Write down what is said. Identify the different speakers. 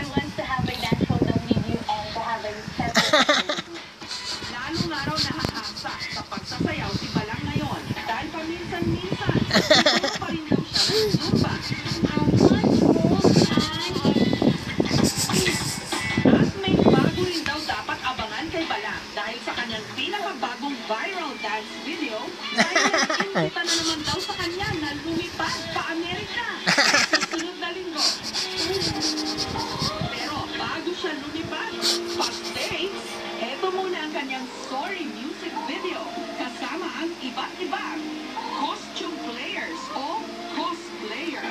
Speaker 1: wants to have a dance show daw with you and to have a separate.
Speaker 2: Lalo nga raw nakakasa sa pagsasayaw si Balang ngayon dahil paminsan-minsan pa rin daw siya ng Zumba. At may bago rin daw dapat abangan kay Balang dahil sa kanyang pinakabagong viral dance video dahil nag-imbita na naman daw sa kanya na lumipad pa Amerika sa sunod na linggo. Pero bago siya lumipad, pag-dates, eto muna ang kanyang story music video kasama ang iba't ibang costume players o cosplayer.